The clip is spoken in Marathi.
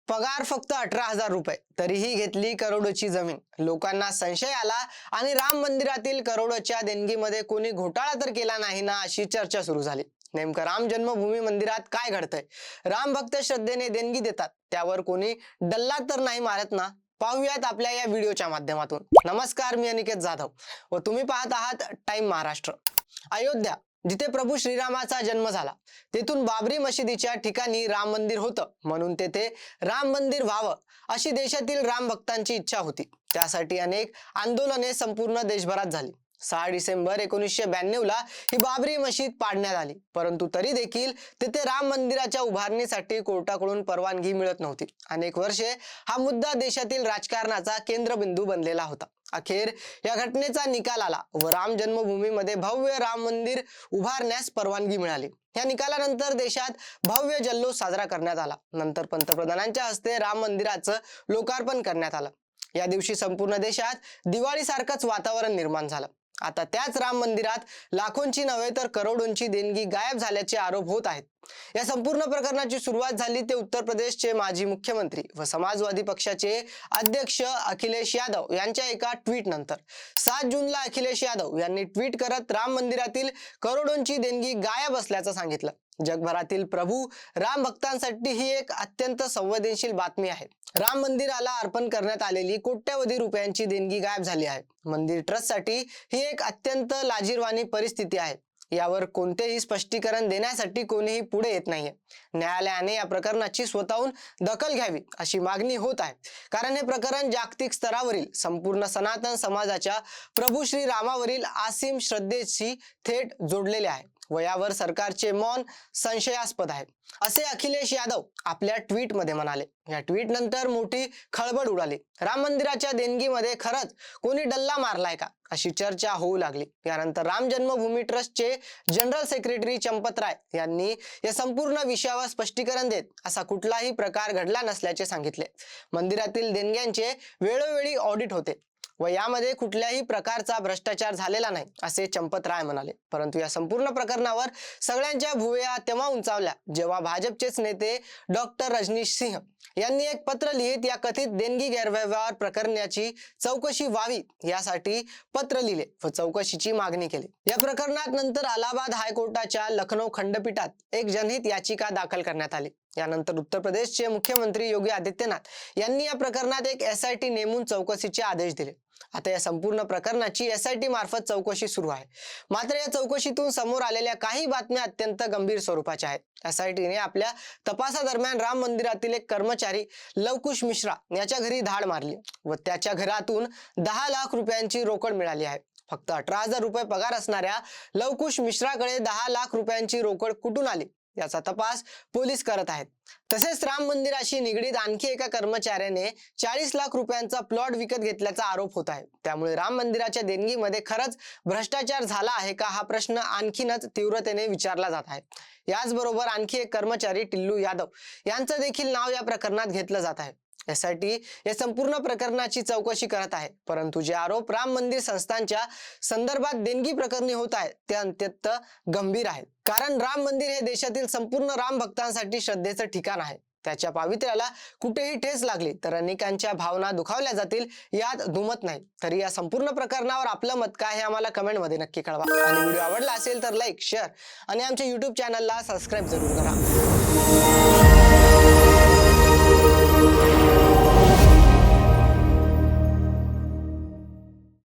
पगार फक्त 18,000 रुपये, तरीही घेतली करोडोची जमीन. लोकांना संशय आला आणि राम मंदिरातील करोडोच्या देणगीमध्ये कोणी घोटाळा तर केला नाही ना, अशी चर्चा सुरू झाली. नेमकं राम जन्मभूमी मंदिरात काय घडतंय? राम भक्त श्रद्धेने देणगी देतात, त्यावर कोणी डल्ला तर नाही मारत ना? पाहूयात आपल्या या व्हिडिओच्या माध्यमातून. नमस्कार, मी अनिकेत जाधव व तुम्ही पाहत आहात टाइम महाराष्ट्र. अयोध्या, जिथे प्रभू श्रीरामाचा जन्म झाला, तेथून बाबरी मशिदीच्या ठिकाणी राम मंदिर होतं, म्हणून तेथे राम मंदिर व्हावं अशी देशातील राम भक्तांची इच्छा होती. त्यासाठी अनेक आंदोलने संपूर्ण देशभरात झाली. 6 डिसेंबर 1992 ला ही बाबरी मशीद पाडण्यात आली, परंतु तरी देखील तेथे राम मंदिराच्या उभारणीसाठी कोर्टाकडून परवानगी मिळत नव्हती. अनेक वर्षे हा मुद्दा देशातील राजकारणाचा केंद्रबिंदू बनलेला होता. अखेर या घटनेचा निकाल आला व राम जन्मभूमीमध्ये भव्य राम मंदिर उभारण्यास परवानगी मिळाली. या निकालानंतर देशात भव्य जल्लोष साजरा करण्यात आला. नंतर पंतप्रधानांच्या हस्ते राम मंदिराचं लोकार्पण करण्यात आलं. या दिवशी संपूर्ण देशात दिवाळीसारखंच वातावरण निर्माण झालं. आता त्याच राम मंदिरात लाखोंची नव्हे तर करोडोंची देणगी गायब झाल्याचे आरोप होत आहेत. या संपूर्ण प्रकरणाची सुरुवात झाली ते उत्तर प्रदेशचे माजी मुख्यमंत्री व समाजवादी पक्षाचे अध्यक्ष अखिलेश यादव यांच्या एका ट्विट नंतर. 7 जूनला अखिलेश यादव यांनी ट्विट करत राम मंदिरातील करोडोंची देणगी गायब असल्याचं सांगितलं. जगभरातील प्रभू राम भक्तांसाठी ही एक अत्यंत संवेदनशील बातमी आहे. राम मंदिराला अर्पण करण्यात आलेली कोट्यवधी रुपयांची देणगी गायब झाली आहे. मंदिर ट्रस्टसाठी ही एक अत्यंत लाजिरवाणी परिस्थिती आहे. यावर कोणतेही स्पष्टीकरण देण्यासाठी कोणीही पुढे येत नाहीये. न्यायालयाने या प्रकरणाची स्वतःहून दखल घ्यावी अशी मागणी होत आहे, कारण हे प्रकरण जागतिक स्तरावरील संपूर्ण सनातन समाजाच्या प्रभू श्री रामावरील असीम श्रद्धेशी थेट जोडलेले आहे व यावर सरकारचे मौन संशयास्पद आहे, असे अखिलेश यादव आपल्या ट्विट मध्ये म्हणाले. या ट्विट नंतर मोठी खळबळ उडाली. राम मंदिराच्या देणगीमध्ये खरंच कोणी डल्ला मारलाय का, अशी चर्चा होऊ लागली. यानंतर राम जन्मभूमी ट्रस्टचे जनरल सेक्रेटरी चंपत राय यांनी या संपूर्ण विषयावर स्पष्टीकरण देत असा कुठलाही प्रकार घडला नसल्याचे सांगितले. मंदिरातील देणग्यांचे वेळोवेळी ऑडिट होते व यामध्ये कुठल्याही प्रकारचा भ्रष्टाचार झालेला नाही, असे चंपत राय म्हणाले. परंतु या संपूर्ण प्रकरणावर सगळ्यांच्या भुवया तेव्हा उंचावल्या जेव्हा भाजपचेच नेते डॉक्टर रजनीश सिंह यांनी एक पत्र लिहित या कथित देणगी गैरव्यवहार प्रकरणाची चौकशी व्हावी यासाठी पत्र लिहिले व चौकशीची मागणी केली. या प्रकरणात नंतर अलाहाबाद हायकोर्टाच्या लखनौ खंडपीठात एक जनहित याचिका दाखल करण्यात आली. यानंतर उत्तर प्रदेशचे मुख्यमंत्री योगी आदित्यनाथ यांनी या प्रकरणात एक SIT नेमून चौकशीचे आदेश दिले. आता या संपूर्ण प्रकरणाची SIT मार्फत चौकशी सुरू आहे. मात्र या चौकशीतून समोर आलेल्या काही बातम्या अत्यंत गंभीर स्वरूपाच्या आहेत. SITने आपल्या तपासादरम्यान राम मंदिरातील एक कर्मचारी लवकुश मिश्रा याच्या घरी धाड मारली व त्याच्या घरातून 10 लाख रुपयांची रोकड मिळाली आहे. फक्त 18,000 रुपये पगार असणाऱ्या लवकुश मिश्राकडे 10 लाख रुपयांची रोकड कुठून आली याचा तपास पोलीस करत आहेत. तसेच राम मंदिराशी निगडीत आणखी एका कर्मचाऱ्याने 40 लाख रुपयांचा प्लॉट विकत घेतल्याचा आरोप होत आहे. त्यामुळे राम मंदिराच्या देणगीमध्ये खरंच भ्रष्टाचार झाला आहे का, हा प्रश्न आणखीनच तीव्रतेने विचारला जात आहे. याचबरोबर आणखी एक कर्मचारी टिल्लू यादव यांचं देखील नाव या प्रकरणात घेतलं जात आहे. SIT या संपूर्ण प्रकरणाची चौकशी करत आहे, परंतु जे आरोप राम मंदिर संस्थांच्या संदर्भात देणगी प्रकरणी होत आहेत ते अत्यंत गंभीर आहेत. कारण राम मंदिर हे देशातील संपूर्ण राम भक्तांसाठी श्रद्धेचं ठिकाण आहे. त्याच्या पावित्र्याला कुठेही ठेच लागली तर अनेकांच्या भावना दुखावल्या जातील, यात दुमत नाही. तरी या संपूर्ण प्रकरणावर आपलं मत काय हे आम्हाला कमेंट मध्ये नक्की कळवा आणि व्हिडिओ आवडला असेल तर लाईक, शेअर आणि आमच्या YouTube चॅनलला सबस्क्राईब जरूर करा.